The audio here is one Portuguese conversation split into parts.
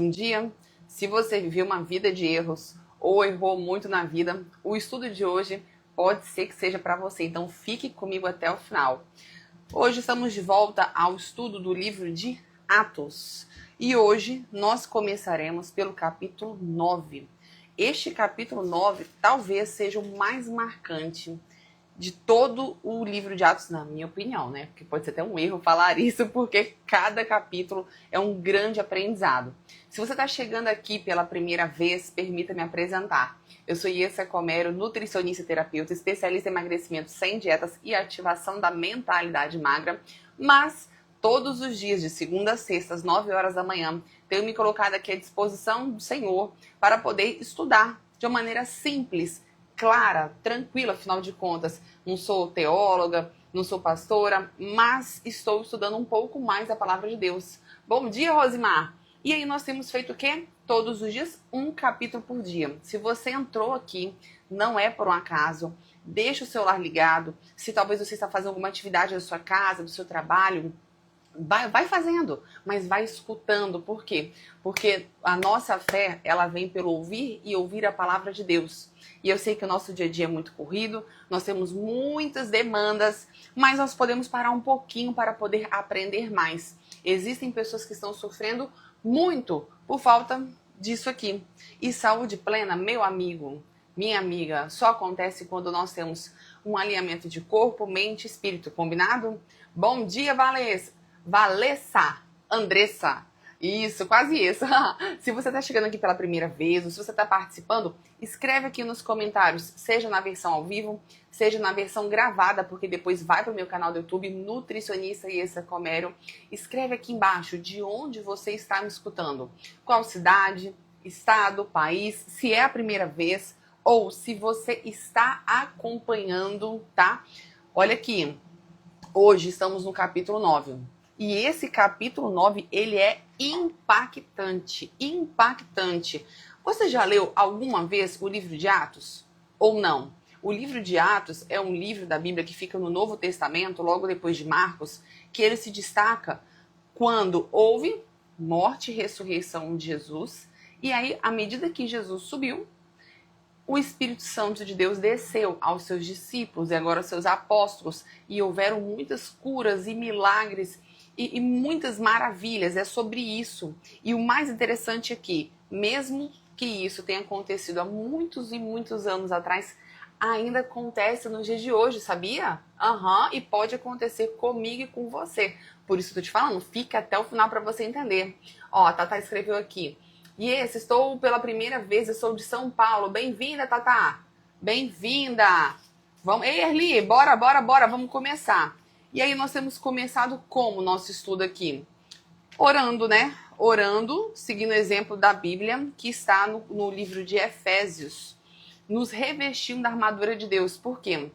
Bom dia! Se você viveu uma vida de erros ou errou muito na vida, o estudo de hoje pode ser que seja para você, então fique comigo até o final. Hoje estamos de volta ao estudo do livro de Atos e hoje nós começaremos pelo capítulo 9. Este capítulo 9 talvez seja o mais marcante de todo o livro de Atos, na minha opinião, né? Porque pode ser até um erro falar isso, porque cada capítulo é um grande aprendizado. Se você está chegando aqui pela primeira vez, permita-me apresentar. Eu sou Yessa Comero, nutricionista e terapeuta, especialista em emagrecimento sem dietas e ativação da mentalidade magra, mas todos os dias, de segunda a sexta, às 9 horas da manhã, tenho me colocado aqui à disposição do Senhor para poder estudar de uma maneira simples, clara, tranquila, afinal de contas, não sou teóloga, não sou pastora, mas estou estudando um pouco mais a palavra de Deus. Bom dia, Rosimar! E aí nós temos feito o quê? Todos os dias, um capítulo por dia. Se você entrou aqui, não é por um acaso, deixa o celular ligado. Se talvez você está fazendo alguma atividade da sua casa, do seu trabalho, vai fazendo, mas vai escutando. Por quê? Porque a nossa fé, ela vem pelo ouvir e ouvir a palavra de Deus. E eu sei que o nosso dia a dia é muito corrido, nós temos muitas demandas, mas nós podemos parar um pouquinho para poder aprender mais. Existem pessoas que estão sofrendo muito por falta disso aqui. E saúde plena, meu amigo, minha amiga, só acontece quando nós temos um alinhamento de corpo, mente e espírito, combinado? Bom dia, Valessa, Andressa, isso, quase isso. Se você está chegando aqui pela primeira vez, ou se você está participando, escreve aqui nos comentários, seja na versão ao vivo, seja na versão gravada, porque depois vai para o meu canal do YouTube, Nutricionista Yessa Comero. Escreve aqui embaixo de onde você está me escutando, qual cidade, estado, país, se é a primeira vez ou se você está acompanhando, tá? Olha aqui, hoje estamos no capítulo 9. E esse capítulo 9, ele é impactante, impactante. Você já leu alguma vez o livro de Atos? Ou não? O livro de Atos é um livro da Bíblia que fica no Novo Testamento, logo depois de Marcos, que ele se destaca quando houve morte e ressurreição de Jesus. E aí, à medida que Jesus subiu, o Espírito Santo de Deus desceu aos seus discípulos e agora aos seus apóstolos. E houveram muitas curas e milagres e muitas maravilhas, é sobre isso. E o mais interessante é que, mesmo que isso tenha acontecido há muitos e muitos anos atrás, ainda acontece nos dias de hoje, sabia? E pode acontecer comigo e com você. Por isso que eu tô te falando, fica até o final para você entender. Ó, a Tatá escreveu aqui. Yes, estou pela primeira vez, eu sou de São Paulo. Bem-vinda, Tatá. Bem-vinda. Vamos, ei, Erli, bora, vamos começar. E aí nós temos começado como o nosso estudo aqui? Orando, né? Orando, seguindo o exemplo da Bíblia, que está no livro de Efésios. Nos revestindo da armadura de Deus. Por quê?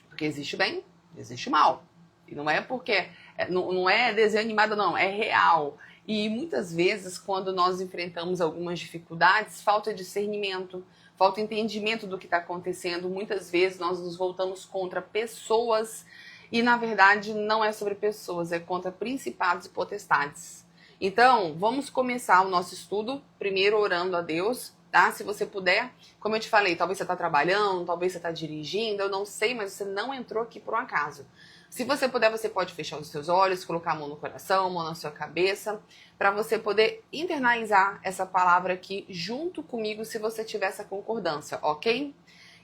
Porque existe o bem, existe o mal. E não é porque... Não é desenho animado, não. É real. E muitas vezes, quando nós enfrentamos algumas dificuldades, falta discernimento, falta entendimento do que está acontecendo. Muitas vezes nós nos voltamos contra pessoas e, na verdade, não é sobre pessoas, é contra principados e potestades. Então, vamos começar o nosso estudo, primeiro orando a Deus, tá? Se você puder, como eu te falei, talvez você está trabalhando, talvez você está dirigindo, eu não sei, mas você não entrou aqui por um acaso. Se você puder, você pode fechar os seus olhos, colocar a mão no coração, a mão na sua cabeça, para você poder internalizar essa palavra aqui junto comigo, se você tiver essa concordância, ok?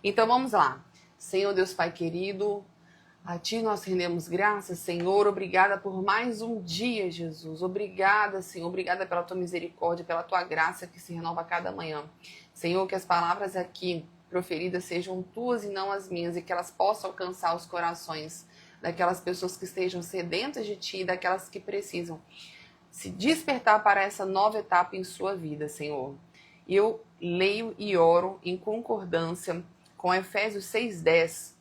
Então vamos lá. Senhor Deus Pai querido, a Ti nós rendemos graças, Senhor. Obrigada por mais um dia, Jesus. Obrigada, Senhor. Obrigada pela Tua misericórdia, pela Tua graça que se renova a cada manhã. Senhor, que as palavras aqui proferidas sejam Tuas e não as minhas, e que elas possam alcançar os corações daquelas pessoas que estejam sedentas de Ti, daquelas que precisam se despertar para essa nova etapa em sua vida, Senhor. Eu leio e oro em concordância com Efésios 6:10,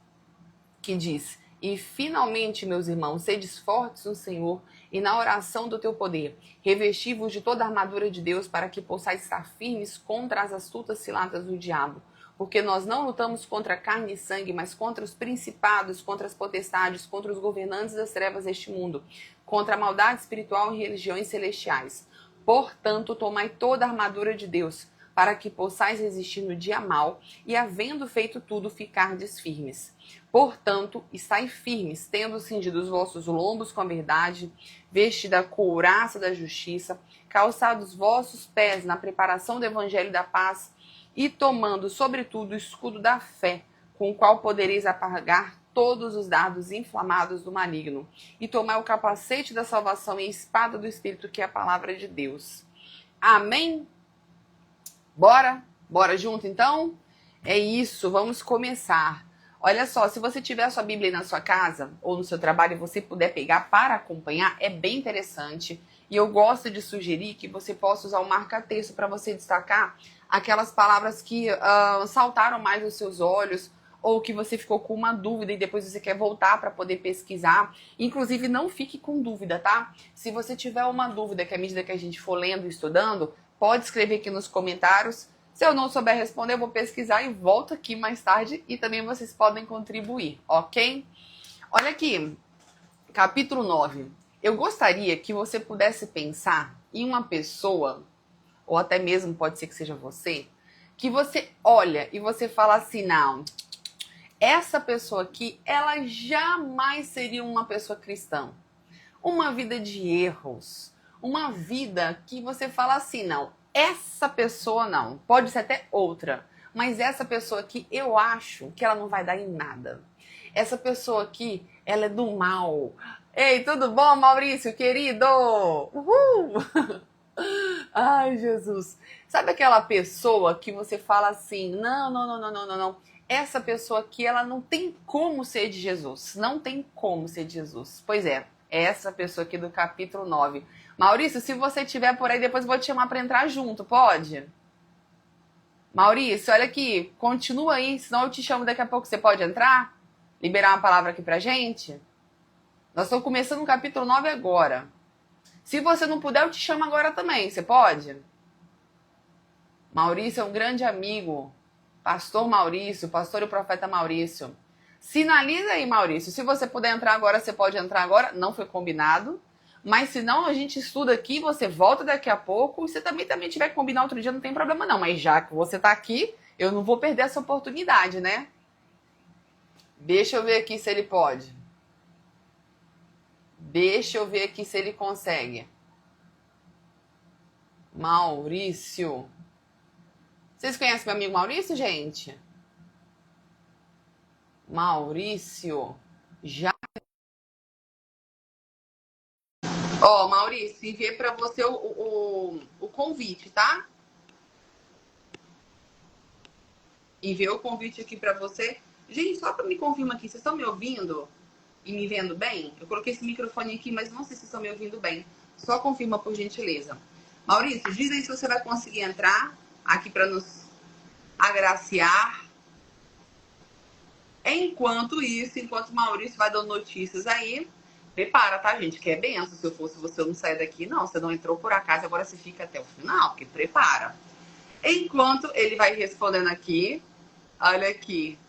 que diz: e finalmente, meus irmãos, sedes fortes no Senhor e na oração do teu poder. Revesti-vos de toda a armadura de Deus para que possais estar firmes contra as astutas ciladas do diabo. Porque nós não lutamos contra carne e sangue, mas contra os principados, contra as potestades, contra os governantes das trevas deste mundo, contra a maldade espiritual em religiões celestiais. Portanto, tomai toda a armadura de Deus, para que possais resistir no dia mau, e havendo feito tudo, ficardes firmes. Portanto, estai firmes, tendo cingido os vossos lombos com a verdade, vestida a couraça da justiça, calçados vossos pés na preparação do evangelho da paz, e tomando, sobretudo, o escudo da fé, com o qual podereis apagar todos os dardos inflamados do maligno, e tomai o capacete da salvação e a espada do Espírito, que é a palavra de Deus. Amém? Bora? Bora junto, então? É isso, vamos começar. Olha só, se você tiver a sua Bíblia aí na sua casa ou no seu trabalho e você puder pegar para acompanhar, é bem interessante. E eu gosto de sugerir que você possa usar o marca-texto para você destacar aquelas palavras que saltaram mais aos seus olhos, ou que você ficou com uma dúvida e depois você quer voltar para poder pesquisar. Inclusive, não fique com dúvida, tá? Se você tiver uma dúvida que à medida que a gente for lendo e estudando, pode escrever aqui nos comentários. Se eu não souber responder, eu vou pesquisar e volto aqui mais tarde e também vocês podem contribuir, ok? Olha aqui, capítulo 9. Eu gostaria que você pudesse pensar em uma pessoa, ou até mesmo pode ser que seja você, que você olha e você fala assim, não, essa pessoa aqui, ela jamais seria uma pessoa cristã. Uma vida de erros, uma vida que você fala assim, não, essa pessoa não, pode ser até outra, mas essa pessoa aqui, eu acho que ela não vai dar em nada. Essa pessoa aqui, ela é do mal. Ei, tudo bom, Maurício, querido? Uhul! Ai, Jesus. Sabe aquela pessoa que você fala assim, não. Essa pessoa aqui, ela não tem como ser de Jesus. Não tem como ser de Jesus. Pois é, essa pessoa aqui do capítulo 9. Maurício, se você estiver por aí, depois eu vou te chamar para entrar junto, pode? Maurício, olha aqui, continua aí, senão eu te chamo daqui a pouco. Você pode entrar? Liberar uma palavra aqui pra gente? Nós estamos começando o capítulo 9 agora. Se você não puder, eu te chamo agora também. Você pode? Maurício é um grande amigo. Pastor Maurício, pastor e profeta Maurício. Sinaliza aí, Maurício. Se você puder entrar agora, você pode entrar agora. Não foi combinado. Mas se não, a gente estuda aqui, você volta daqui a pouco. E se também tiver que combinar outro dia, não tem problema não. Mas já que você tá aqui, eu não vou perder essa oportunidade, né? Deixa eu ver aqui se ele pode. Deixa eu ver aqui se ele consegue. Maurício. Vocês conhecem meu amigo Maurício, gente? Maurício. Já. Ó, Maurício, enviei pra você o convite, tá? Enviei o convite aqui pra você. Gente, só pra me confirmar aqui, vocês estão me ouvindo e me vendo bem? Eu coloquei esse microfone aqui, mas não sei se vocês estão me ouvindo bem. Só confirma, por gentileza. Maurício, diz aí se você vai conseguir entrar aqui pra nos agraciar. Enquanto isso, enquanto o Maurício vai dando notícias aí, prepara, tá, gente? Que é benção. Se eu fosse você, eu não saia daqui, não. Você não entrou por acaso, agora você fica até o final, porque prepara. Enquanto ele vai respondendo aqui, olha aqui.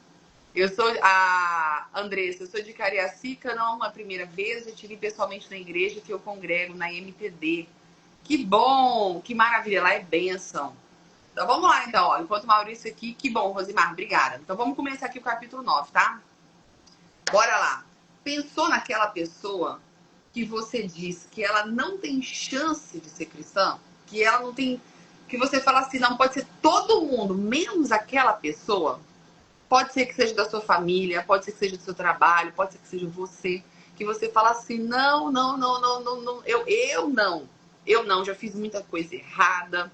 Eu sou a Andressa, eu sou de Cariacica, não uma primeira vez, eu tive pessoalmente na igreja que eu congrego na MTD. Que bom, que maravilha, lá é bênção. Então vamos lá, então, ó. Enquanto o Maurício aqui, que bom, Rosimar, obrigada. Então vamos começar aqui o capítulo 9, tá? Bora lá. Pensou naquela pessoa que você diz que ela não tem chance de ser cristã? Que ela não tem... Que você fala assim, não, pode ser todo mundo, menos aquela pessoa? Pode ser que seja da sua família, pode ser que seja do seu trabalho, pode ser que seja você. Que você fala assim, não, eu não, já fiz muita coisa errada.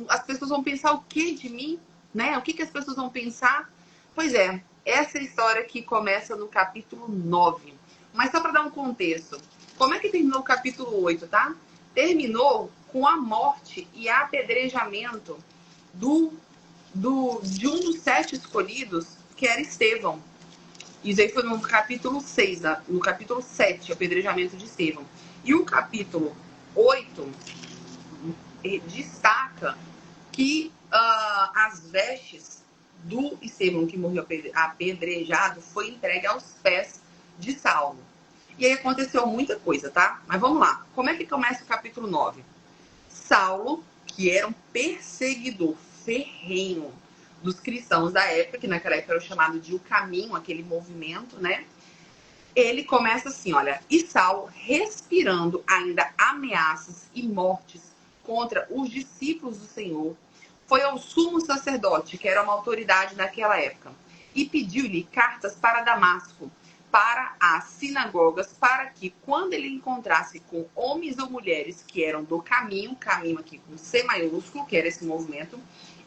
As pessoas vão pensar o que de mim, né? O que as pessoas vão pensar? Pois é, essa história que começa no capítulo 9. Mas só para dar um contexto, como é que terminou o capítulo 8, tá? Terminou com a morte e apedrejamento de um dos 7 escolhidos, que era Estevão. Isso aí foi no capítulo 6, no capítulo 7, o apedrejamento de Estevão. E o capítulo 8 destaca que as vestes do Estevão, que morreu apedrejado, foi entregue aos pés de Saulo. E aí aconteceu muita coisa, tá? Mas vamos lá. Como é que começa o capítulo 9? Saulo, que era um perseguidor ferrenho dos cristãos da época, que naquela época era chamado de o caminho, aquele movimento, né? Ele começa assim, olha, e Saulo, respirando ainda ameaças e mortes contra os discípulos do Senhor, foi ao sumo sacerdote, que era uma autoridade naquela época, e pediu-lhe cartas para Damasco, para as sinagogas, para que, quando ele encontrasse com homens ou mulheres que eram do caminho aqui com C maiúsculo, que era esse movimento,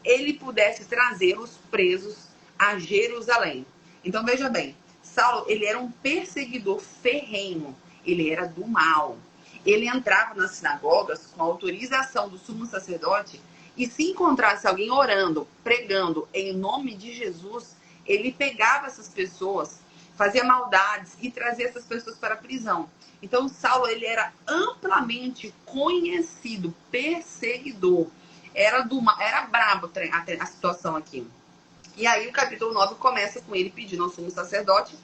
ele pudesse trazê-los presos a Jerusalém. Então, veja bem, Saulo, ele era um perseguidor ferrenho, ele era do mal. Ele entrava nas sinagogas com autorização do sumo sacerdote e se encontrasse alguém orando, pregando em nome de Jesus, ele pegava essas pessoas, fazia maldades e trazia essas pessoas para a prisão. Então, Saulo, ele era amplamente conhecido, perseguidor. Era brabo a situação aqui. E aí o capítulo 9 começa com ele pedindo ao sumo sacerdote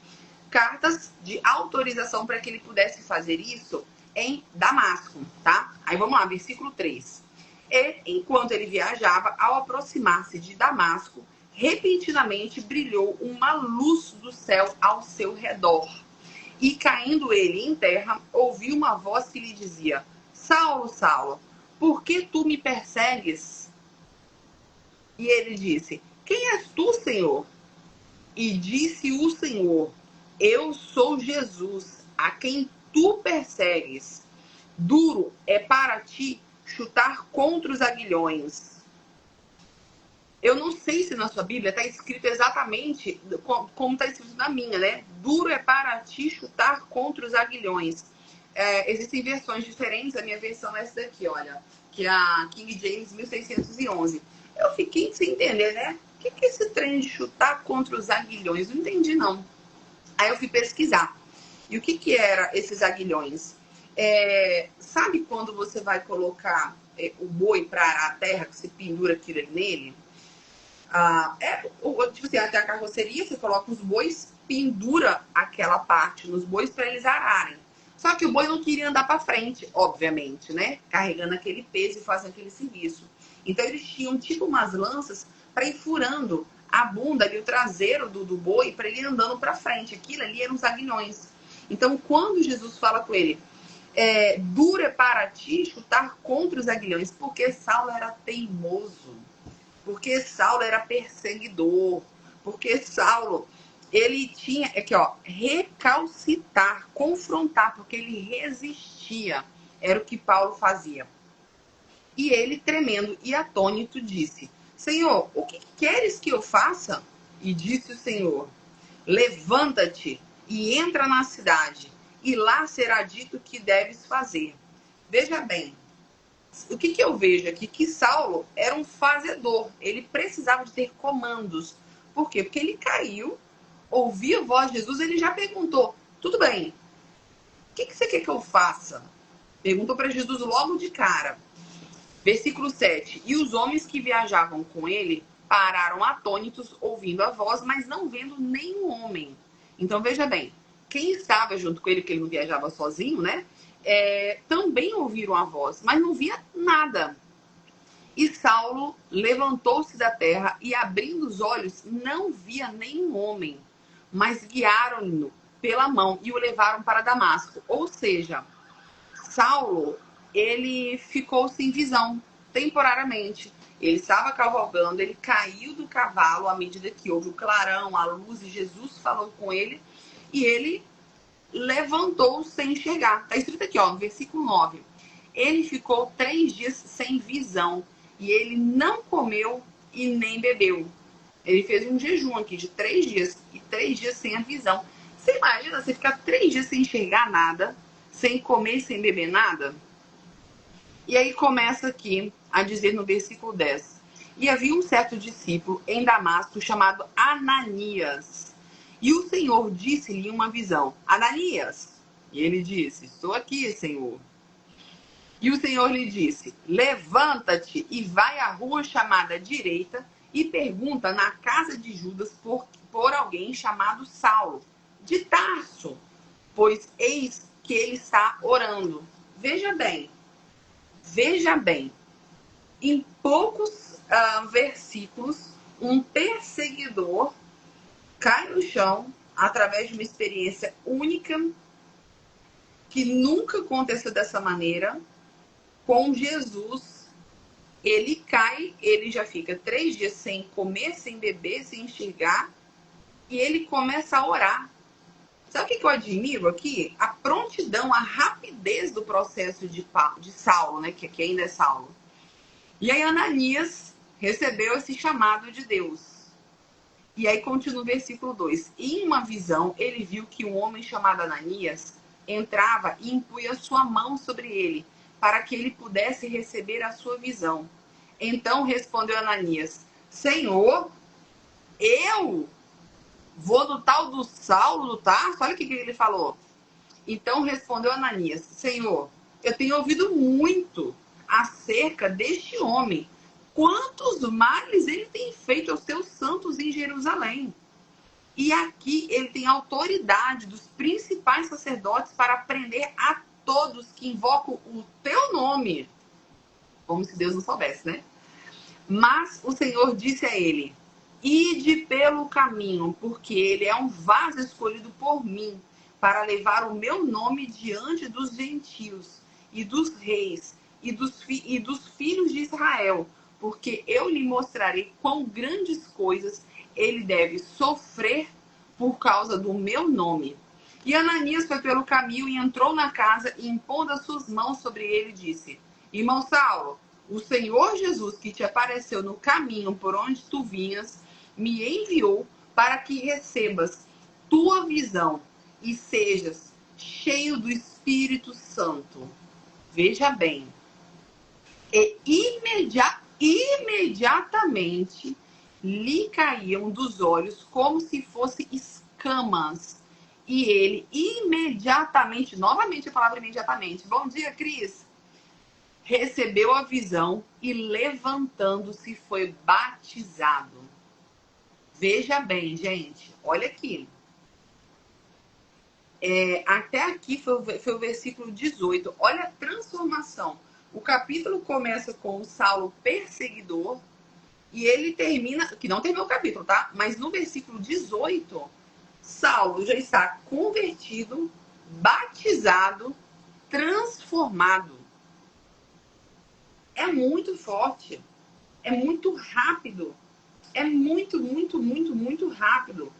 cartas de autorização para que ele pudesse fazer isso em Damasco, tá? Aí vamos lá, versículo 3. E, enquanto ele viajava, ao aproximar-se de Damasco, repentinamente brilhou uma luz do céu ao seu redor. E caindo ele em terra, ouviu uma voz que lhe dizia: Saulo, Saulo, por que tu me persegues? E ele disse: Quem és tu, Senhor? E disse o Senhor: Eu sou Jesus, a quem tu persegues. Duro é para ti chutar contra os aguilhões. Eu não sei se na sua Bíblia está escrito exatamente como está escrito na minha, né? Duro é para ti chutar contra os aguilhões. Existem versões diferentes, a minha versão é essa daqui, olha, que é a King James 1611. Eu fiquei sem entender, né? O que é esse trem de chutar contra os aguilhões? Não entendi, não. Aí eu fui pesquisar. E o que era esses aguilhões? Sabe quando você vai colocar o boi para arar a terra, que você pendura aquilo ali nele? Tipo assim, até a carroceria, você coloca os bois, pendura aquela parte nos bois para eles ararem. Só que o boi não queria andar para frente, obviamente, né? Carregando aquele peso e fazendo aquele serviço. Então eles tinham tipo umas lanças para ir furando a bunda ali, o traseiro do boi, para ele ir andando para frente. Aquilo ali eram os aguilhões. Então quando Jesus fala com ele, duro é para ti chutar contra os aguilhões, porque Saulo era teimoso. Porque Saulo era perseguidor, porque Saulo, ele tinha, aqui ó, recalcitar, confrontar, porque ele resistia, era o que Paulo fazia. E ele, tremendo e atônito, disse: Senhor, o que queres que eu faça? E disse o Senhor: levanta-te e entra na cidade, e lá será dito o que deves fazer. Veja bem, o que eu vejo aqui? Que Saulo era um fazedor. Ele precisava de ter comandos. Por quê? Porque ele caiu, ouvia a voz de Jesus, ele já perguntou: tudo bem, o que você quer que eu faça? Perguntou para Jesus logo de cara. Versículo 7. E os homens que viajavam com ele pararam atônitos, ouvindo a voz, mas não vendo nenhum homem. Então veja bem, quem estava junto com ele, porque ele não viajava sozinho, né? Também ouviram a voz, mas não via nada. E Saulo levantou-se da terra e, abrindo os olhos, não via nenhum homem, mas guiaram-no pela mão e o levaram para Damasco. Ou seja, Saulo, ele ficou sem visão temporariamente. Ele estava cavalgando, ele caiu do cavalo à medida que houve o clarão, a luz, e Jesus falou com ele, e ele levantou sem enxergar. Está escrito aqui, ó, no versículo 9. Ele ficou 3 dias sem visão, e ele não comeu e nem bebeu. Ele fez um jejum aqui de 3 dias, e 3 dias sem a visão. Você imagina você ficar 3 dias sem enxergar nada, sem comer e sem beber nada? E aí começa aqui a dizer no versículo 10. E havia um certo discípulo em Damasco chamado Ananias. E o Senhor disse-lhe uma visão: Ananias. E ele disse: estou aqui, Senhor. E o Senhor lhe disse: levanta-te e vai à rua chamada direita e pergunta na casa de Judas por alguém chamado Saulo, de Tarso. pois eis que ele está orando. Veja bem, veja bem. Em poucos versículos, um perseguidor cai no chão através de uma experiência única que nunca aconteceu dessa maneira. Com Jesus, ele cai, ele já fica 3 dias sem comer, sem beber, sem enxergar, e ele começa a orar. Sabe o que eu admiro aqui? A prontidão, a rapidez do processo de Saulo, né? Que ainda é Saulo. E aí Ananias recebeu esse chamado de Deus. E aí continua o versículo 2. Em uma visão, ele viu que um homem chamado Ananias entrava e impunha sua mão sobre ele, para que ele pudesse receber a sua visão. Então respondeu Ananias: Senhor, eu vou no tal do Saulo do Tarso? Olha o que ele falou. Então respondeu Ananias: Senhor, eu tenho ouvido muito acerca deste homem. Quantos males ele tem feito aos teus santos em Jerusalém? E aqui ele tem autoridade dos principais sacerdotes para prender a todos que invocam o teu nome. Como se Deus não soubesse, né? Mas o Senhor disse a ele: ide pelo caminho, porque ele é um vaso escolhido por mim, para levar o meu nome diante dos gentios e dos reis e dos filhos de Israel, porque eu lhe mostrarei quão grandes coisas ele deve sofrer por causa do meu nome. E Ananias foi pelo caminho e entrou na casa e, impondo as suas mãos sobre ele, disse: Irmão Saulo, o Senhor Jesus, que te apareceu no caminho por onde tu vinhas, me enviou para que recebas tua visão e sejas cheio do Espírito Santo. Veja bem. E imediatamente lhe caíam dos olhos como se fossem escamas. E ele imediatamente, novamente a palavra imediatamente. Bom dia, Cris. Recebeu a visão e, levantando-se, foi batizado. Veja bem, gente, olha aqui. Até aqui foi o versículo 18. Olha a transformação. O capítulo começa com o Saulo perseguidor e ele termina, que não terminou o capítulo, tá? Mas no versículo 18, Saulo já está convertido, batizado, transformado. É muito forte. É muito rápido. É muito, muito, muito, muito rápido.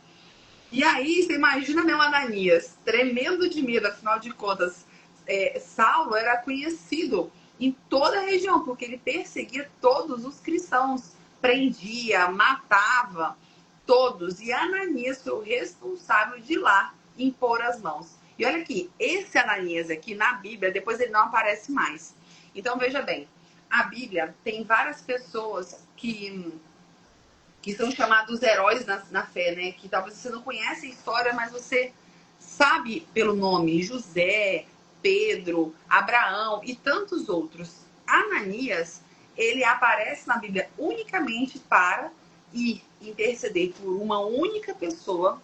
E aí, você imagina meu Ananias, tremendo de medo, afinal de contas, Saulo era conhecido em toda a região, porque ele perseguia todos os cristãos, prendia, matava todos. E Ananias foi o responsável de ir lá impor as mãos. E olha aqui, esse Ananias aqui na Bíblia, depois ele não aparece mais. Então veja bem, a Bíblia tem várias pessoas que são chamados heróis na fé, né? Que talvez você não conhece a história, mas você sabe pelo nome: José, Pedro, Abraão e tantos outros. Ananias, ele aparece na Bíblia unicamente para ir interceder por uma única pessoa,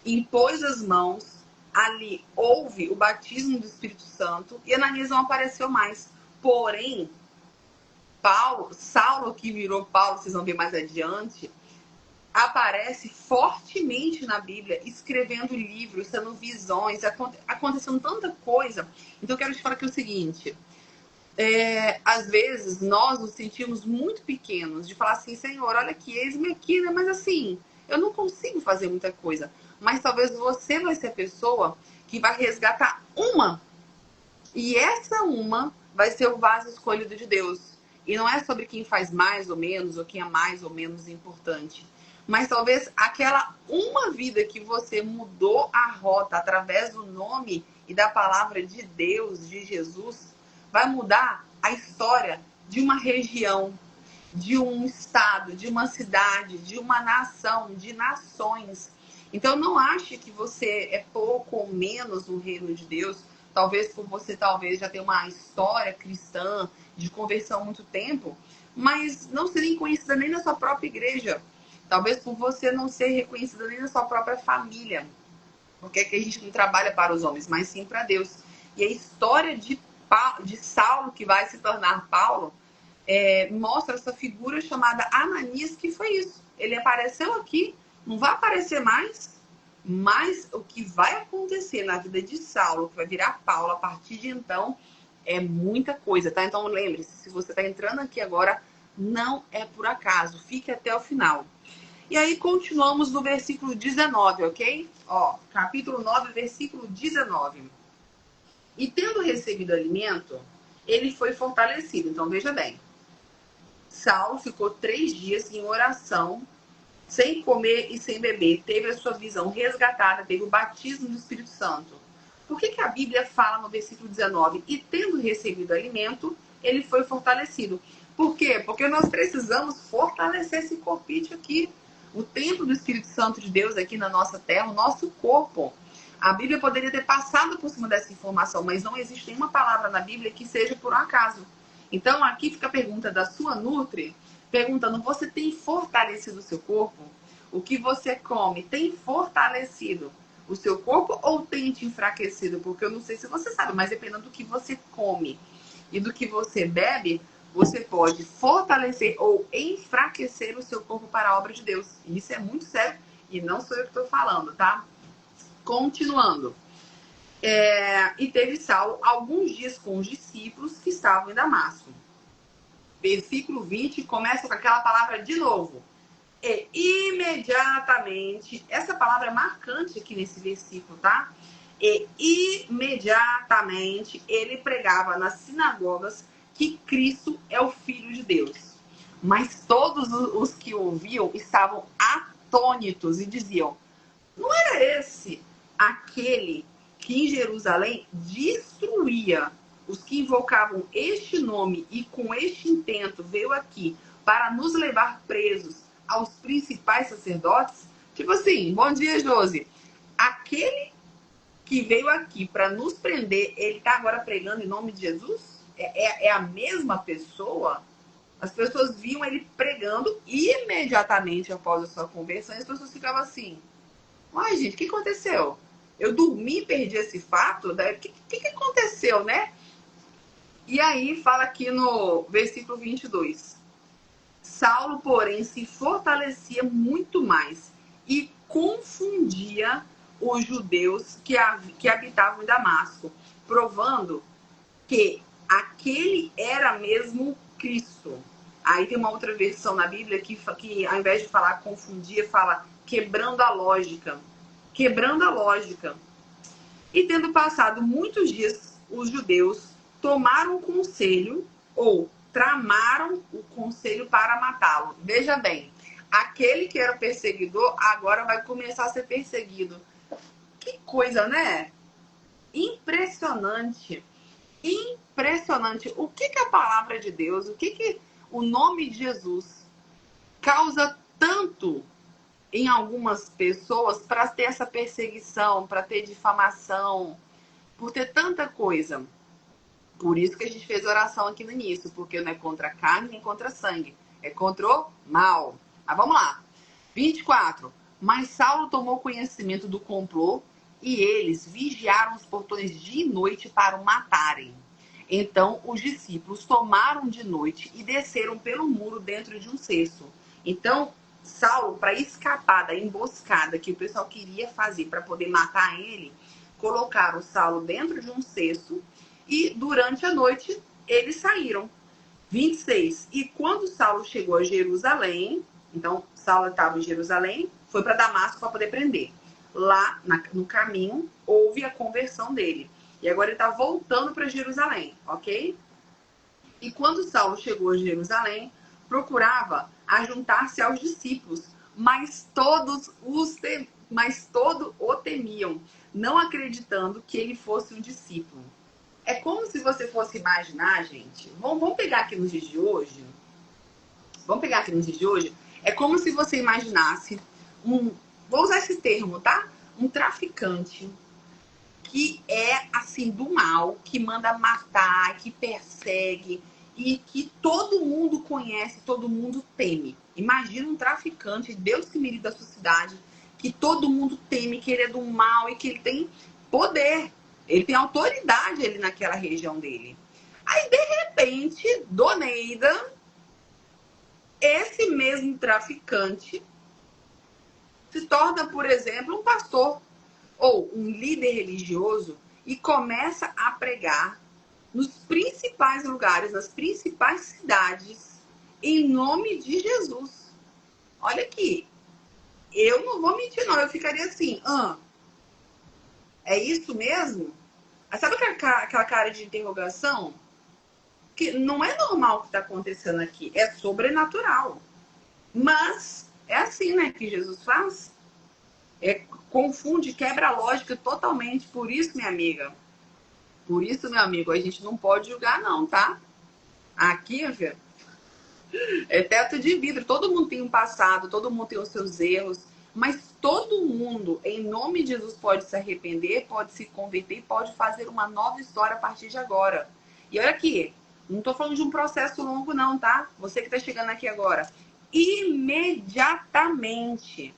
impôs as mãos, ali houve o batismo do Espírito Santo e Ananias não apareceu mais. Porém, Saulo, que virou Paulo, vocês vão ver mais adiante, aparece fortemente na Bíblia, escrevendo livros, tendo visões, acontecendo tanta coisa. Então eu quero te falar aqui o seguinte: às vezes nós nos sentimos muito pequenos, de falar assim, Senhor, olha aqui, eis-me aqui, né? Mas assim, eu não consigo fazer muita coisa. Mas talvez você vai ser a pessoa que vai resgatar uma. E essa uma vai ser o vaso escolhido de Deus. E não é sobre quem faz mais ou menos, ou quem é mais ou menos importante. Mas talvez aquela uma vida que você mudou a rota através do nome e da palavra de Deus, de Jesus, vai mudar a história de uma região, de um estado, de uma cidade, de uma nação, de nações. Então não ache que você é pouco ou menos no reino de Deus. Talvez por você já ter uma história cristã de conversão há muito tempo, mas não ser reconhecida nem na sua própria igreja. Talvez por você não ser reconhecida nem na sua própria família. Porque aqui a gente não trabalha para os homens, mas sim para Deus. E a história de Saulo, que vai se tornar Paulo, mostra essa figura chamada Ananias, que foi isso. Ele apareceu aqui, não vai aparecer mais, mas o que vai acontecer na vida de Saulo, que vai virar Paulo a partir de então, é muita coisa, tá? Então lembre-se, se você está entrando aqui agora, não é por acaso, fique até o final. E aí continuamos no versículo 19, ok? Ó, capítulo 9, versículo 19. E tendo recebido alimento, ele foi fortalecido. Então veja bem, Saulo ficou 3 dias em oração, sem comer e sem beber. Teve a sua visão resgatada, teve o batismo do Espírito Santo. Por que a Bíblia fala no versículo 19? E tendo recebido alimento, ele foi fortalecido. Por quê? Porque nós precisamos fortalecer esse corpite aqui. O templo do Espírito Santo de Deus aqui na nossa terra, o nosso corpo. A Bíblia poderia ter passado por cima dessa informação, mas não existe nenhuma palavra na Bíblia que seja por um acaso. Então, aqui fica a pergunta da sua Nutri, perguntando, você tem fortalecido o seu corpo? O que você come tem fortalecido o seu corpo ou tem te enfraquecido? Porque eu não sei se você sabe, mas dependendo do que você come e do que você bebe, você pode fortalecer ou enfraquecer o seu corpo para a obra de Deus. E isso é muito sério e não sou eu que estou falando, tá? Continuando. E teve Saulo alguns dias com os discípulos que estavam em Damasco. Versículo 20 começa com aquela palavra de novo. E imediatamente, essa palavra é marcante aqui nesse versículo, tá? E imediatamente ele pregava nas sinagogas que Cristo é o Filho de Deus. Mas todos os que ouviam estavam atônitos e diziam, não era esse aquele que em Jerusalém destruía os que invocavam este nome e com este intento veio aqui para nos levar presos aos principais sacerdotes? Tipo assim, bom dia, Josi. Aquele que veio aqui para nos prender, ele está agora pregando em nome de Jesus? É a mesma pessoa? As pessoas viam ele pregando imediatamente após a sua conversão e as pessoas ficavam assim, uai, gente, o que aconteceu? Eu dormi e perdi esse fato? O que aconteceu, né? E aí fala aqui no versículo 22. Saulo, porém, se fortalecia muito mais e confundia os judeus que habitavam em Damasco, provando que aquele era mesmo Cristo. Aí tem uma outra versão na Bíblia que ao invés de falar confundia, fala quebrando a lógica. Quebrando a lógica. E tendo passado muitos dias, os judeus tomaram o conselho ou tramaram o conselho para matá-lo. Veja bem, aquele que era perseguidor agora vai começar a ser perseguido. Que coisa, né? Impressionante. Impressionante. O que a palavra de Deus, o que o nome de Jesus causa tanto em algumas pessoas para ter essa perseguição, para ter difamação, por ter tanta coisa. Por isso que a gente fez oração aqui no início, porque não é contra a carne nem contra sangue, é contra o mal. Mas vamos lá. 24. Mas Saulo tomou conhecimento do complô e eles vigiaram os portões de noite para o matarem. Então os discípulos tomaram de noite e desceram pelo muro dentro de um cesto. Então Saulo, para escapar da emboscada que o pessoal queria fazer para poder matar ele, colocaram Saulo dentro de um cesto e durante a noite eles saíram. 26. E quando Saulo chegou a Jerusalém, então Saulo estava em Jerusalém, foi para Damasco para poder prender. Lá no caminho houve a conversão dele. E agora ele está voltando para Jerusalém, ok? E quando Saulo chegou a Jerusalém, procurava ajuntar-se aos discípulos, mas todos o temiam, não acreditando que ele fosse um discípulo. É como se você fosse imaginar, gente. Vamos pegar aqui nos dias de hoje. Vamos pegar aqui nos dias de hoje. É como se você imaginasse vou usar esse termo, tá? Um traficante que é assim do mal, que manda matar, que persegue e que todo mundo conhece, todo mundo teme. Imagina um traficante, Deus que me livre da sua cidade, que todo mundo teme, que ele é do mal e que ele tem poder. Ele tem autoridade ali naquela região dele. Aí, de repente, Doneida, esse mesmo traficante, se torna, por exemplo, um pastor ou um líder religioso e começa a pregar nos principais lugares, nas principais cidades, em nome de Jesus. Olha aqui, eu não vou mentir não, eu ficaria assim, é isso mesmo? Sabe aquela cara de interrogação? Que não é normal o que está acontecendo aqui, é sobrenatural. Mas é assim, né, que Jesus faz. Confunde, quebra a lógica totalmente. Por isso, minha amiga, por isso, meu amigo, a gente não pode julgar não, tá? Aqui, filho, é teto de vidro. Todo mundo tem um passado, todo mundo tem os seus erros, mas todo mundo, em nome de Jesus, pode se arrepender, pode se converter, pode fazer uma nova história a partir de agora. E olha aqui, não tô falando de um processo longo não, tá? Você que tá chegando aqui agora. Imediatamente.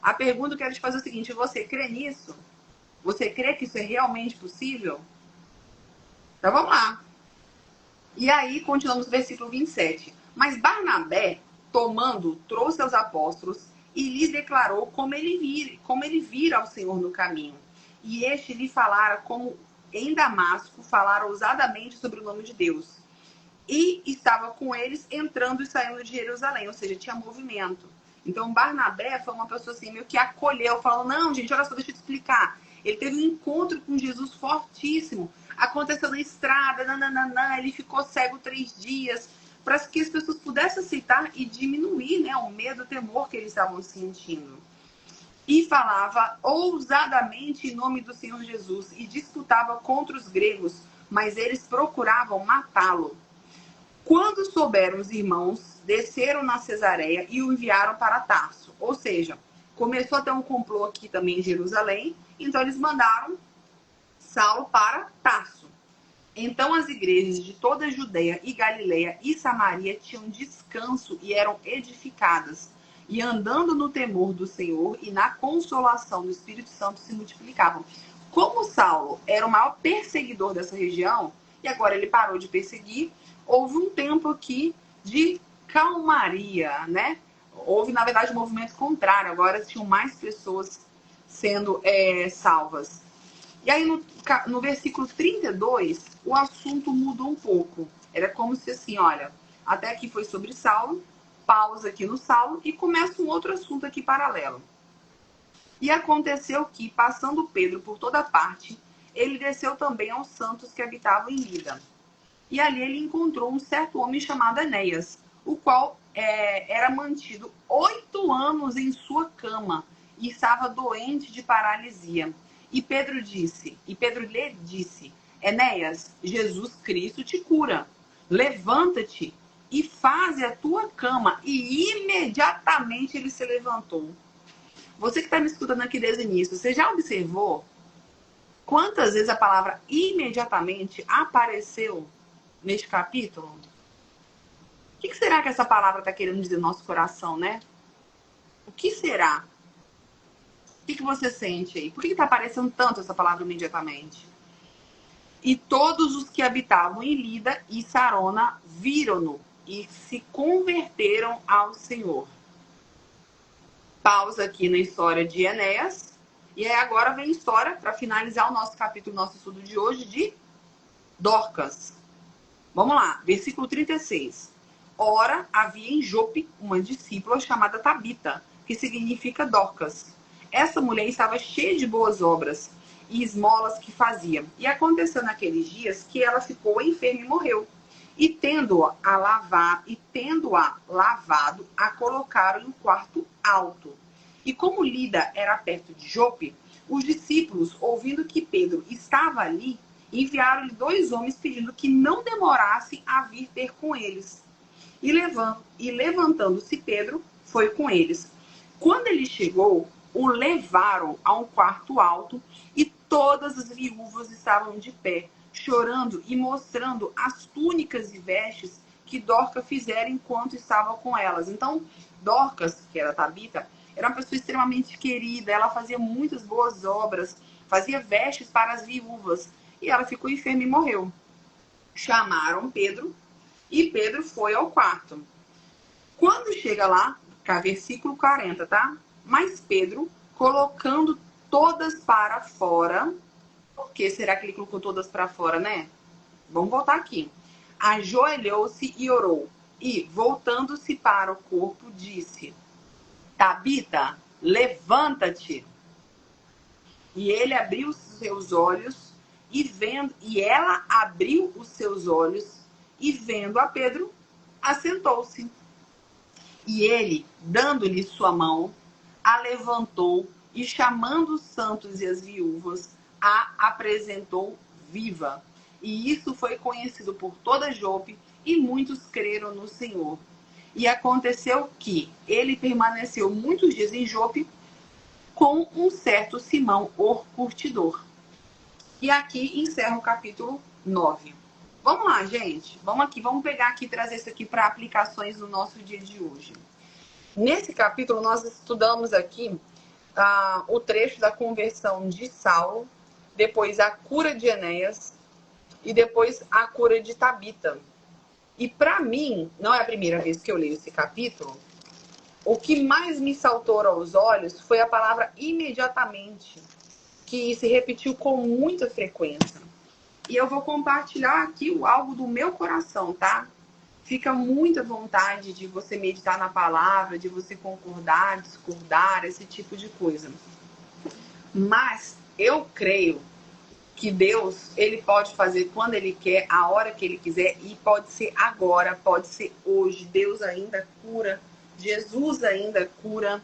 A pergunta que eu quero te fazer é o seguinte: você crê nisso? Você crê que isso é realmente possível? Então vamos lá. E aí, continuamos no versículo 27. Mas Barnabé, tomando, trouxe aos apóstolos e lhes declarou como ele vira ao Senhor no caminho. E este lhe falara como em Damasco falara ousadamente sobre o nome de Deus. E estava com eles entrando e saindo de Jerusalém, ou seja, tinha movimento. Então Barnabé foi uma pessoa assim, meio que acolheu, falando, não, gente, olha só, deixa eu te explicar. Ele teve um encontro com Jesus fortíssimo. Aconteceu na estrada, ele ficou cego 3 dias, para que as pessoas pudessem aceitar e diminuir, né, o medo, o temor que eles estavam sentindo. E falava ousadamente em nome do Senhor Jesus e disputava contra os gregos, mas eles procuravam matá-lo. Quando souberam os irmãos, desceram na Cesareia e o enviaram para Tarso. Ou seja, começou a ter um complô aqui também em Jerusalém, então eles mandaram Saulo para Tarso. Então as igrejas de toda a Judeia e Galileia e Samaria tinham descanso e eram edificadas. E andando no temor do Senhor e na consolação do Espírito Santo se multiplicavam. Como Saulo era o maior perseguidor dessa região, e agora ele parou de perseguir, houve um tempo aqui de calmaria, né? Houve, na verdade, um movimento contrário. Agora tinham mais pessoas sendo salvas. E aí, no versículo 32, o assunto mudou um pouco. Era como se assim, olha, até aqui foi sobre Saulo, pausa aqui no Saulo e começa um outro assunto aqui paralelo. E aconteceu que, passando Pedro por toda parte, ele desceu também aos santos que habitavam em Lida. E ali ele encontrou um certo homem chamado Enéas, o qual era mantido 8 anos em sua cama e estava doente de paralisia. E Pedro lhe disse, Enéas, Jesus Cristo te cura. Levanta-te e faze a tua cama. E imediatamente ele se levantou. Você que está me escutando aqui desde o início, você já observou quantas vezes a palavra imediatamente apareceu neste capítulo? O que será que essa palavra está querendo dizer no nosso coração, né? O que será? O que você sente aí? Por que está aparecendo tanto essa palavra imediatamente? E todos os que habitavam em Lida e Sarona viram-no e se converteram ao Senhor. Pausa aqui na história de Enéas. E aí agora vem a história, para finalizar o nosso capítulo, nosso estudo de hoje, de Dorcas. Vamos lá, versículo 36. Ora, havia em Jope uma discípula chamada Tabita, que significa Dorcas. Essa mulher estava cheia de boas obras e esmolas que fazia. E aconteceu naqueles dias que ela ficou enferma e morreu. E tendo-a lavado, a colocaram em um quarto alto. E como Lida era perto de Jope, os discípulos, ouvindo que Pedro estava ali, enviaram-lhe 2 homens pedindo que não demorassem a vir ter com eles. E levantando-se Pedro, foi com eles. Quando ele chegou, o levaram a um quarto alto e todas as viúvas estavam de pé, chorando e mostrando as túnicas e vestes que Dorcas fizera enquanto estava com elas. Então, Dorcas, que era Tabita, era uma pessoa extremamente querida, ela fazia muitas boas obras, fazia vestes para as viúvas, e ela ficou enferma e morreu. Chamaram Pedro, e Pedro foi ao quarto. Quando chega lá, cá, versículo 40, tá? Mas Pedro, colocando todas para fora. Por que será que ele colocou todas para fora, né? Vamos voltar aqui. Ajoelhou-se e orou. E, voltando-se para o corpo, disse: Tabita, levanta-te. E ele abriu os seus olhos e ela abriu os seus olhos e vendo a Pedro, assentou-se. E ele, dando-lhe sua mão, a levantou e, chamando os santos e as viúvas, a apresentou viva. E isso foi conhecido por toda Jope, e muitos creram no Senhor. E aconteceu que ele permaneceu muitos dias em Jope com um certo Simão, o curtidor. E aqui encerra o capítulo 9. Vamos lá, gente. Vamos pegar aqui e trazer isso aqui para aplicações no nosso dia de hoje. Nesse capítulo, nós estudamos aqui o trecho da conversão de Saulo, depois a cura de Enéas e depois a cura de Tabita. E para mim, não é a primeira vez que eu leio esse capítulo, o que mais me saltou aos olhos foi a palavra imediatamente, que se repetiu com muita frequência. E eu vou compartilhar aqui algo do meu coração, tá? Fica muita vontade de você meditar na palavra, de você concordar, discordar, esse tipo de coisa. Mas eu creio que Deus, ele pode fazer quando ele quer, a hora que ele quiser, e pode ser agora, pode ser hoje. Deus ainda cura, Jesus ainda cura.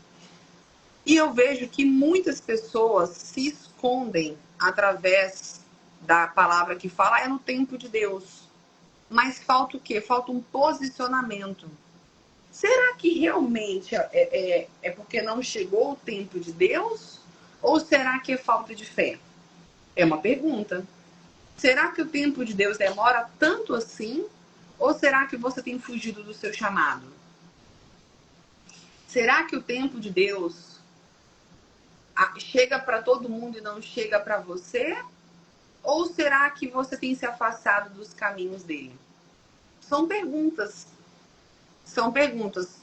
E eu vejo que muitas pessoas se escondem através da palavra que fala, é no tempo de Deus. Mas falta o quê? Falta um posicionamento. Será que realmente é porque não chegou o tempo de Deus? Ou será que é falta de fé? É uma pergunta. Será que o tempo de Deus demora tanto assim? Ou será que você tem fugido do seu chamado? Será que o tempo de Deus chega para todo mundo e não chega para você? Ou será que você tem se afastado dos caminhos dele? São perguntas. São perguntas.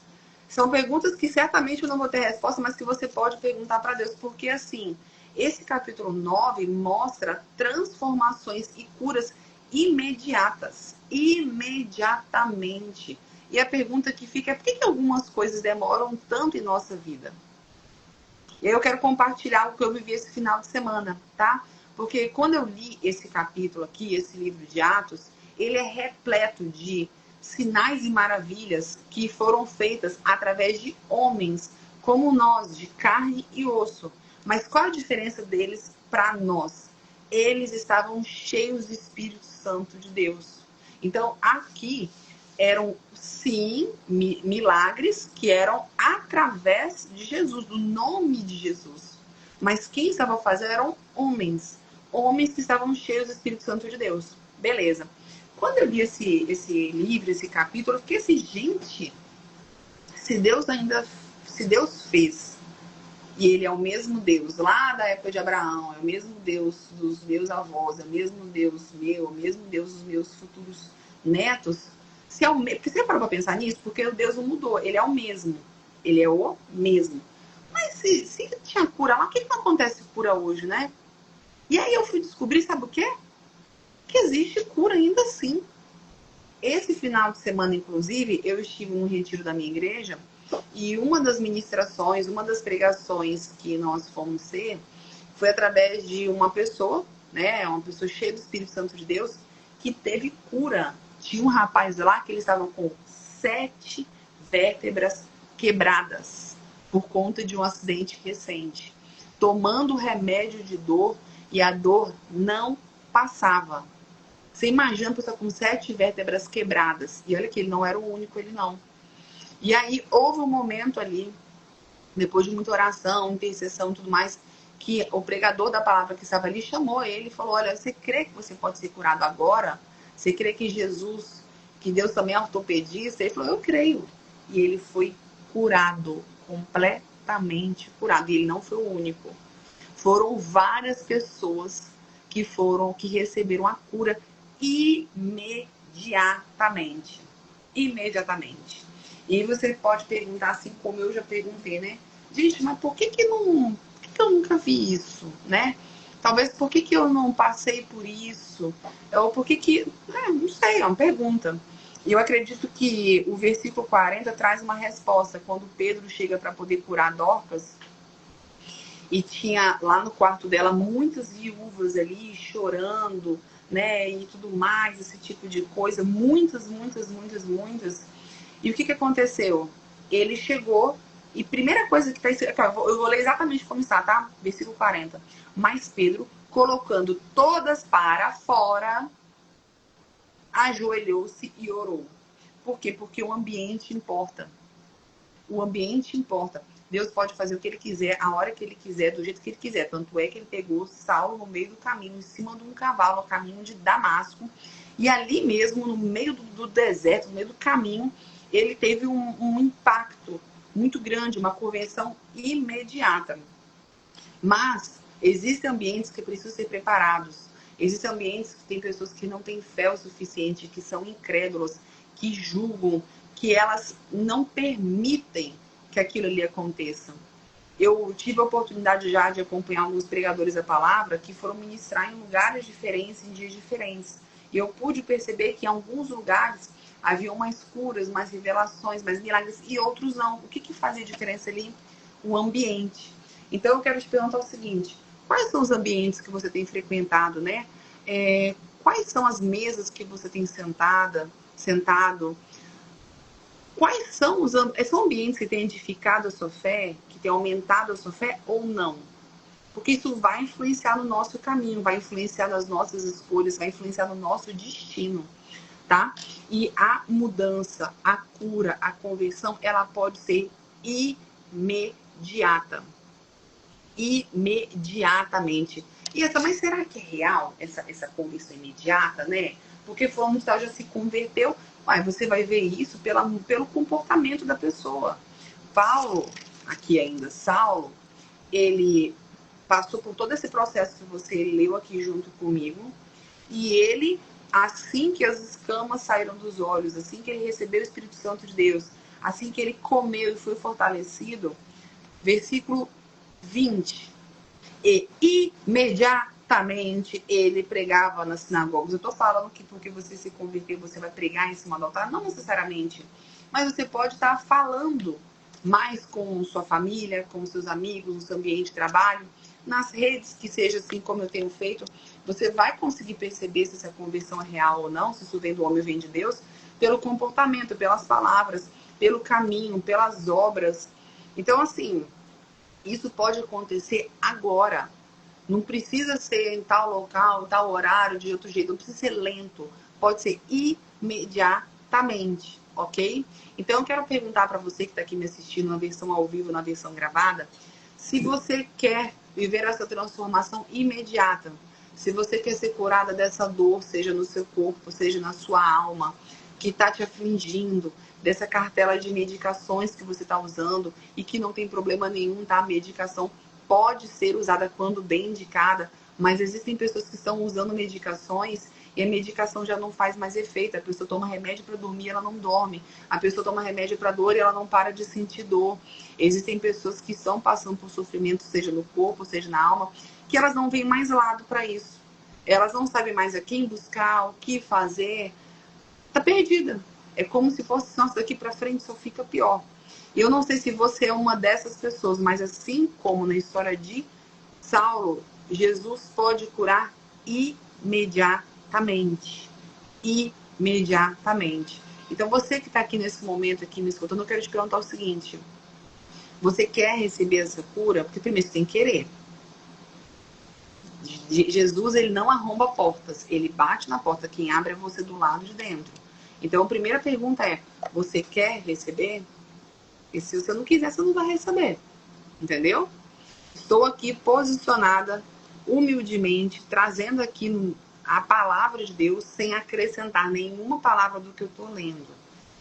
São perguntas que certamente eu não vou ter resposta, mas que você pode perguntar para Deus. Porque assim, esse capítulo 9 mostra transformações e curas imediatas. Imediatamente. E a pergunta que fica é: por que algumas coisas demoram tanto em nossa vida? E aí eu quero compartilhar o que eu vivi esse final de semana, tá? Porque quando eu li esse capítulo aqui, esse livro de Atos, ele é repleto de sinais e maravilhas que foram feitas através de homens como nós, de carne e osso. Mas qual a diferença deles para nós? Eles estavam cheios do Espírito Santo de Deus. Então, aqui eram, sim, milagres que eram através de Jesus, do nome de Jesus. Mas quem estava fazendo eram homens que estavam cheios do Espírito Santo de Deus. Beleza. Quando eu li esse livro, esse capítulo, eu fiquei assim, gente, se Deus fez, e ele é o mesmo Deus lá da época de Abraão, é o mesmo Deus dos meus avós, é o mesmo Deus meu, é o mesmo Deus dos meus futuros netos, porque você parou para pensar nisso? Porque o Deus não mudou, ele é o mesmo. Ele é o mesmo. Mas se tinha cura lá, por que não acontece cura hoje, né? E aí eu fui descobrir, sabe o quê? Que existe cura ainda assim. Esse final de semana, inclusive, eu estive num retiro da minha igreja e uma das ministrações, uma das pregações que nós fomos ser foi através de uma pessoa, né, uma pessoa cheia do Espírito Santo de Deus, que teve cura. Tinha um rapaz lá que ele estava com 7 vértebras quebradas por conta de um acidente recente, tomando remédio de dor e a dor não passava. Você imagina a pessoa com 7 vértebras quebradas. E olha que ele não era o único, ele não. E aí houve um momento ali, depois de muita oração, intercessão e tudo mais, que o pregador da palavra que estava ali chamou ele e falou: olha, você crê que você pode ser curado agora? Você crê que Jesus que Deus também é ortopedista, ele falou, eu creio. E ele foi curado, completamente curado. E ele não foi o único. Foram várias pessoas que receberam a cura imediatamente. Imediatamente. E você pode perguntar, assim como eu já perguntei, né? Gente, mas por que eu nunca vi isso, né? Talvez por que eu não passei por isso? Ou por que... não sei, é uma pergunta. E eu acredito que o versículo 40 traz uma resposta. Quando Pedro chega para poder curar Dorcas, e tinha lá no quarto dela muitas viúvas ali chorando, né? E tudo mais, esse tipo de coisa. Muitas. E o que aconteceu? Ele chegou e primeira coisa que está escrito, eu vou ler exatamente como está, tá? Versículo 40. Mas Pedro, colocando todas para fora, ajoelhou-se e orou. Por quê? Porque o ambiente importa. O ambiente importa. Deus pode fazer o que ele quiser, a hora que ele quiser, do jeito que ele quiser. Tanto é que ele pegou Saulo no meio do caminho, em cima de um cavalo, no caminho de Damasco. E ali mesmo, no meio do deserto, no meio do caminho, ele teve um impacto muito grande, uma conversão imediata. Mas existem ambientes que precisam ser preparados. Existem ambientes que tem pessoas que não têm fé o suficiente, que são incrédulas, que julgam, que elas não permitem que aquilo ali aconteça. Eu tive a oportunidade já de acompanhar alguns pregadores da palavra que foram ministrar em lugares diferentes, em dias diferentes. E eu pude perceber que em alguns lugares havia mais curas, mais revelações, mais milagres, e outros não. O que fazia diferença ali? O ambiente. Então eu quero te perguntar o seguinte: quais são os ambientes que você tem frequentado, né? Quais são as mesas que você tem sentado? Quais são são ambientes que têm edificado a sua fé, que têm aumentado a sua fé ou não? Porque isso vai influenciar no nosso caminho, vai influenciar nas nossas escolhas, vai influenciar no nosso destino, tá? E a mudança, a cura, a conversão, ela pode ser imediata. Imediatamente. E essa, mas será que é real essa conversão imediata, né? Porque fulano de tal já se converteu. Uai, você vai ver isso pelo comportamento da pessoa. Paulo, aqui ainda, Saulo, ele passou por todo esse processo que você leu aqui junto comigo. E ele, assim que as escamas saíram dos olhos, assim que ele recebeu o Espírito Santo de Deus, assim que ele comeu e foi fortalecido, versículo 20. E imediatamente ele pregava nas sinagogas. Eu estou falando que porque você se converteu, você vai pregar em cima do altar? Não necessariamente. Mas você pode estar falando mais com sua família, com seus amigos, no seu ambiente de trabalho, nas redes, que seja assim como eu tenho feito. Você vai conseguir perceber se essa conversão é real ou não, se isso vem do homem ou vem de Deus, pelo comportamento, pelas palavras, pelo caminho, pelas obras. Então, assim, isso pode acontecer agora. Não precisa ser em tal local, em tal horário, de outro jeito. Não precisa ser lento. Pode ser imediatamente, ok? Então, eu quero perguntar para você que está aqui me assistindo na versão ao vivo, na versão gravada, se você quer viver essa transformação imediata, se você quer ser curada dessa dor, seja no seu corpo, seja na sua alma, que está te afligindo, dessa cartela de medicações que você está usando e que não tem problema nenhum, tá? A medicação pode ser usada quando bem indicada, mas existem pessoas que estão usando medicações e a medicação já não faz mais efeito. A pessoa toma remédio para dormir, ela não dorme. A pessoa toma remédio para dor e ela não para de sentir dor. Existem pessoas que estão passando por sofrimento, seja no corpo, seja na alma, que elas não veem mais lado para isso. Elas não sabem mais a quem buscar, o que fazer. Tá perdida. É como se fosse, nossa, daqui para frente só fica pior. E eu não sei se você é uma dessas pessoas, mas assim como na história de Saulo, Jesus pode curar imediatamente. Imediatamente. Então você que está aqui nesse momento, aqui me escutando, eu quero te perguntar o seguinte: você quer receber essa cura? Porque primeiro você tem que querer. Jesus, ele não arromba portas, ele bate na porta, quem abre é você do lado de dentro. Então a primeira pergunta é: você quer receber? E se você não quiser, você não vai receber. Entendeu? Estou aqui posicionada, humildemente, trazendo aqui a palavra de Deus sem acrescentar nenhuma palavra do que eu estou lendo.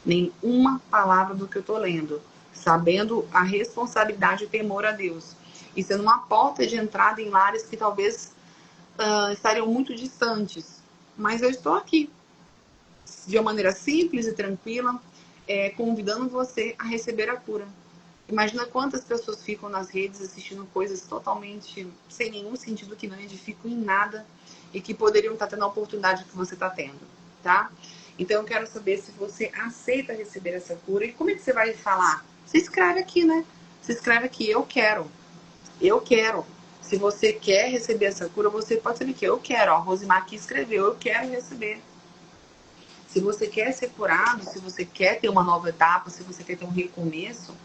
Nenhuma palavra do que eu estou lendo. Sabendo a responsabilidade e temor a Deus. E sendo uma porta de entrada em lares que talvez estariam muito distantes. Mas eu estou aqui, de uma maneira simples e tranquila, convidando você a receber a cura. Imagina quantas pessoas ficam nas redes assistindo coisas totalmente sem nenhum sentido, que não edificam em nada e que poderiam estar tendo a oportunidade que você está tendo, tá? Então eu quero saber se você aceita receber essa cura. E como é que você vai falar? Se escreve aqui, né? Se escreve aqui, eu quero. Eu quero. Se você quer receber essa cura, você pode escrever aqui, eu quero. Ó, a Rosimar aqui escreveu, eu quero receber. Se você quer ser curado, se você quer ter uma nova etapa, se você quer ter um recomeço,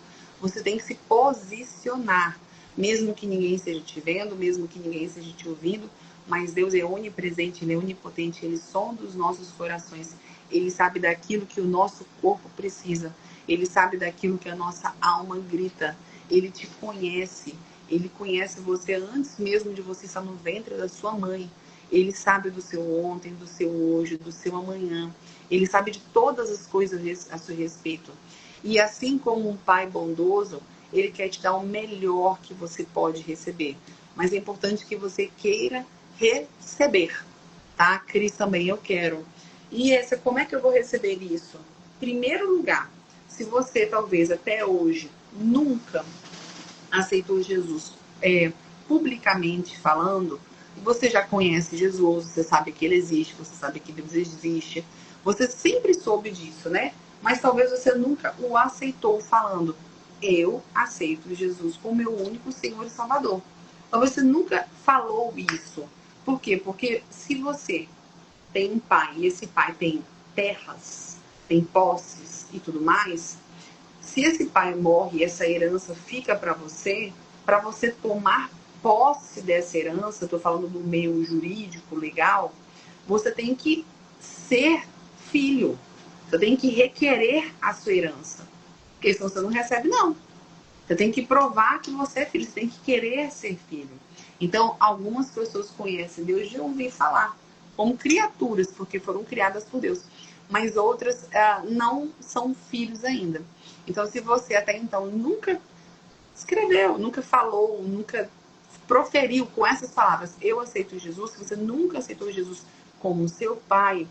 você tem que se posicionar. Mesmo que ninguém esteja te vendo, mesmo que ninguém esteja te ouvindo, mas Deus é onipresente, Ele é onipotente, Ele sonda os nossos corações. Ele sabe daquilo que o nosso corpo precisa. Ele sabe daquilo que a nossa alma grita. Ele te conhece. Ele conhece você antes mesmo de você estar no ventre da sua mãe. Ele sabe do seu ontem, do seu hoje, do seu amanhã. Ele sabe de todas as coisas a seu respeito. E assim como um pai bondoso, ele quer te dar o melhor que você pode receber. Mas é importante que você queira receber, tá? Cris também, eu quero. E como é que eu vou receber isso? Primeiro lugar, se você talvez até hoje nunca aceitou Jesus publicamente falando, você já conhece Jesus, você sabe que Ele existe, você sabe que Deus existe, você sempre soube disso, né? Mas talvez você nunca o aceitou falando, eu aceito Jesus como meu único Senhor e Salvador. Talvez você nunca falou isso. Por quê? Porque se você tem um pai e esse pai tem terras, tem posses e tudo mais, se esse pai morre e essa herança fica para você tomar posse dessa herança, estou falando do meio jurídico, legal, você tem que ser filho. Você tem que requerer a sua herança. Porque senão você não recebe, não. Você tem que provar que você é filho. Você tem que querer ser filho. Então, algumas pessoas conhecem Deus de ouvir falar. Como criaturas, porque foram criadas por Deus. Mas outras não são filhos ainda. Então, se você até então nunca escreveu, nunca falou, nunca proferiu com essas palavras, eu aceito Jesus, se você nunca aceitou Jesus como seu pai,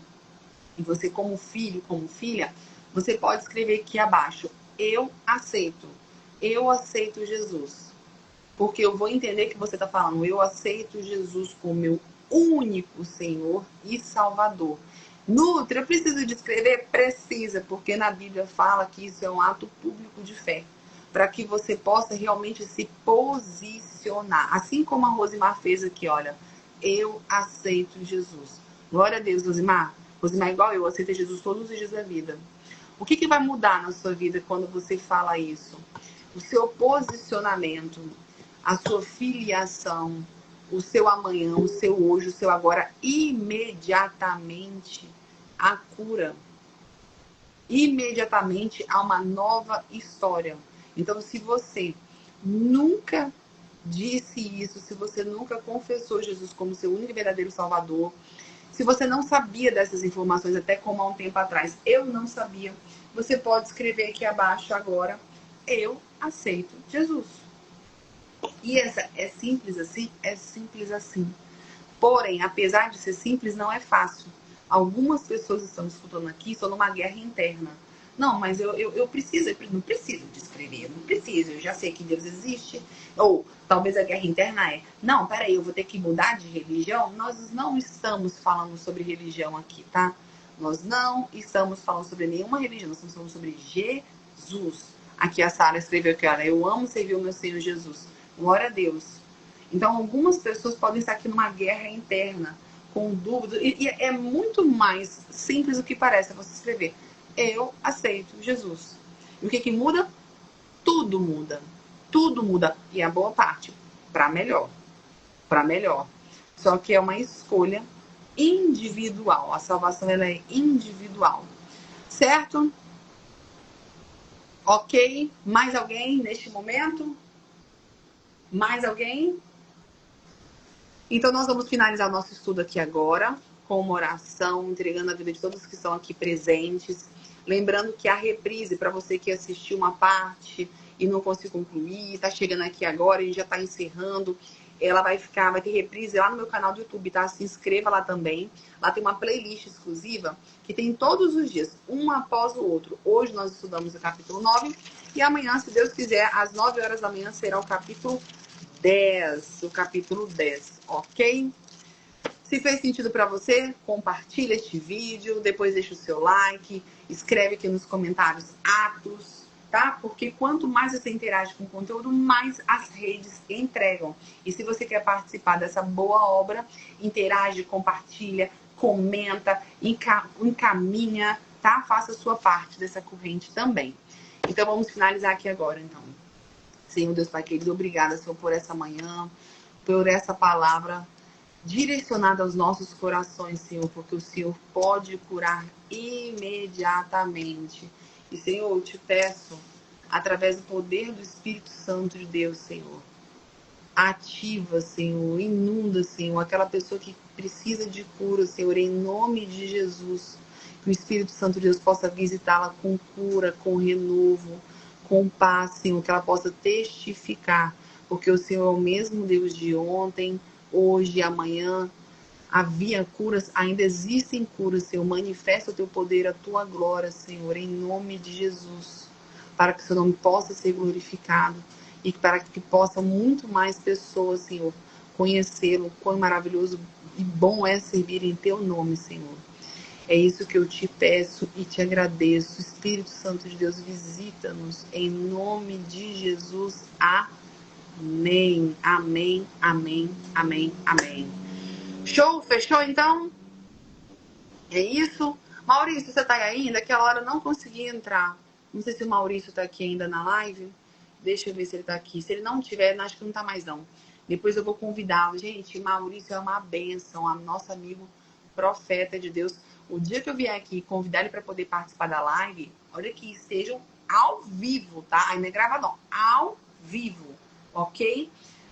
e você como filho, como filha, você pode escrever aqui abaixo, eu aceito Jesus. Porque eu vou entender que você está falando, eu aceito Jesus como meu único Senhor e Salvador. Nutria, precisa de escrever? Precisa, porque na Bíblia fala que isso é um ato público de fé. Para que você possa realmente se posicionar. Assim como a Rosimar fez aqui, olha. Eu aceito Jesus. Glória a Deus, Rosimar. Rosimar é igual eu, aceita Jesus todos os dias da vida. O que vai mudar na sua vida quando você fala isso? O seu posicionamento, a sua filiação, o seu amanhã, o seu hoje, o seu agora, imediatamente a cura. Imediatamente há uma nova história. Então, se você nunca disse isso, se você nunca confessou Jesus como seu único e verdadeiro Salvador, se você não sabia dessas informações, até como há um tempo atrás, eu não sabia, você pode escrever aqui abaixo agora, eu aceito Jesus. E essa é simples assim? É simples assim. Porém, apesar de ser simples, não é fácil. Algumas pessoas estão escutando aqui, estão numa guerra interna. Não, mas eu preciso, não preciso de escrever, não preciso, eu já sei que Deus existe. Ou talvez a guerra interna não, peraí, eu vou ter que mudar de religião? Nós não estamos falando sobre religião aqui, tá? Nós não estamos falando sobre nenhuma religião, nós estamos falando sobre Jesus. Aqui a Sara escreveu aqui, olha, eu amo servir o meu Senhor Jesus. Glória a Deus. Então, algumas pessoas podem estar aqui numa guerra interna, com dúvidas, e é muito mais simples do que parece você escrever. Eu aceito Jesus. E o que muda? Tudo muda. Tudo muda. E a boa parte, para melhor. Para melhor. Só que é uma escolha individual. A salvação ela é individual. Certo? Ok? Mais alguém neste momento? Mais alguém? Então, nós vamos finalizar o nosso estudo aqui agora. com uma oração, entregando a vida de todos que estão aqui presentes. Lembrando que a reprise, para você que assistiu uma parte e não conseguiu concluir, está chegando aqui agora e já está encerrando, ela vai ter reprise lá no meu canal do YouTube, tá? Se inscreva lá também. Lá tem uma playlist exclusiva que tem todos os dias, um após o outro. Hoje nós estudamos o capítulo 9 e amanhã, se Deus quiser, às 9 horas da manhã será o capítulo 10. O capítulo 10, ok? Se fez sentido para você, compartilha este vídeo, depois deixa o seu like, escreve aqui nos comentários Atos, tá? Porque quanto mais você interage com o conteúdo, mais as redes entregam. E se você quer participar dessa boa obra, interage, compartilha, comenta, encaminha, tá? Faça a sua parte dessa corrente também. Então vamos finalizar aqui agora, então. Senhor Deus Pai querido, obrigada, Senhor, por essa manhã, por essa palavra direcionada aos nossos corações, Senhor, porque o Senhor pode curar imediatamente. E, Senhor, eu te peço, através do poder do Espírito Santo de Deus, Senhor, ativa, Senhor, inunda, Senhor, aquela pessoa que precisa de cura, Senhor, em nome de Jesus. Que o Espírito Santo de Deus possa visitá-la com cura, com renovo, com paz, Senhor, que ela possa testificar, porque o Senhor é o mesmo Deus de ontem, hoje e amanhã. Havia curas, ainda existem curas, Senhor. Manifesta o teu poder, a tua glória, Senhor, em nome de Jesus, para que o seu nome possa ser glorificado e para que possam muito mais pessoas, Senhor, conhecê-lo. Quão maravilhoso e bom é servir em teu nome, Senhor. É isso que eu te peço e te agradeço. Espírito Santo de Deus, visita-nos em nome de Jesus. Amém, amém, amém, amém, amém. Show? Fechou então? É isso? Maurício, você tá aí ainda? Aquela hora eu não consegui entrar. Não sei se o Maurício tá aqui ainda na live. Deixa eu ver se ele tá aqui. Se ele não tiver, acho que não tá mais não. Depois eu vou convidá-lo. Gente, Maurício é uma bênção, é nosso amigo profeta de Deus. O dia que eu vier aqui convidar ele para poder participar da live, olha que estejam ao vivo, tá? Ainda é gravado, não. Ao vivo, ok?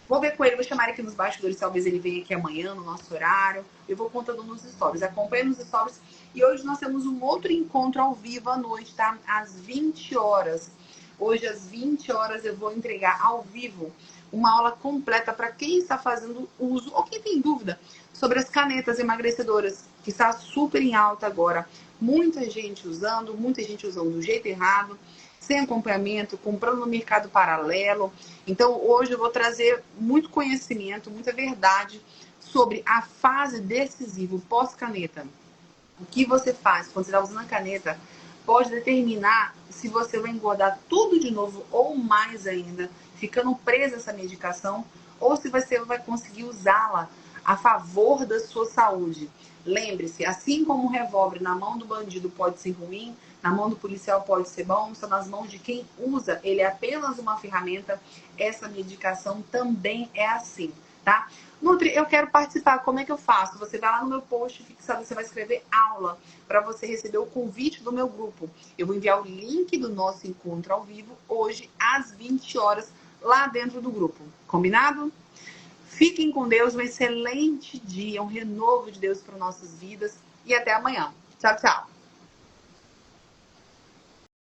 Vou ver com ele, vou chamar ele aqui nos bastidores, talvez ele venha aqui amanhã, no nosso horário. Eu vou contando nos stories, acompanha nos stories. E hoje nós temos um outro encontro ao vivo à noite, tá? Às 20 horas. Hoje, às 20 horas, eu vou entregar ao vivo uma aula completa para quem está fazendo uso, ou quem tem dúvida, sobre as canetas emagrecedoras, que está super em alta agora. Muita gente usando do jeito errado, sem acompanhamento, comprando no mercado paralelo. Então, hoje eu vou trazer muito conhecimento, muita verdade sobre a fase decisiva, pós-caneta. O que você faz quando você está usando a caneta pode determinar se você vai engordar tudo de novo ou mais ainda, ficando presa a essa medicação, ou se você vai conseguir usá-la a favor da sua saúde. Lembre-se, assim como um revólver na mão do bandido pode ser ruim, na mão do policial pode ser bom, só nas mãos de quem usa, ele é apenas uma ferramenta, essa medicação também é assim, tá? Nutri, eu quero participar, como é que eu faço? Você vai lá no meu post fixado, você vai escrever aula para você receber o convite do meu grupo. Eu vou enviar o link do nosso encontro ao vivo hoje às 20 horas lá dentro do grupo. Combinado? Fiquem com Deus, um excelente dia, um renovo de Deus para nossas vidas e até amanhã. Tchau, tchau.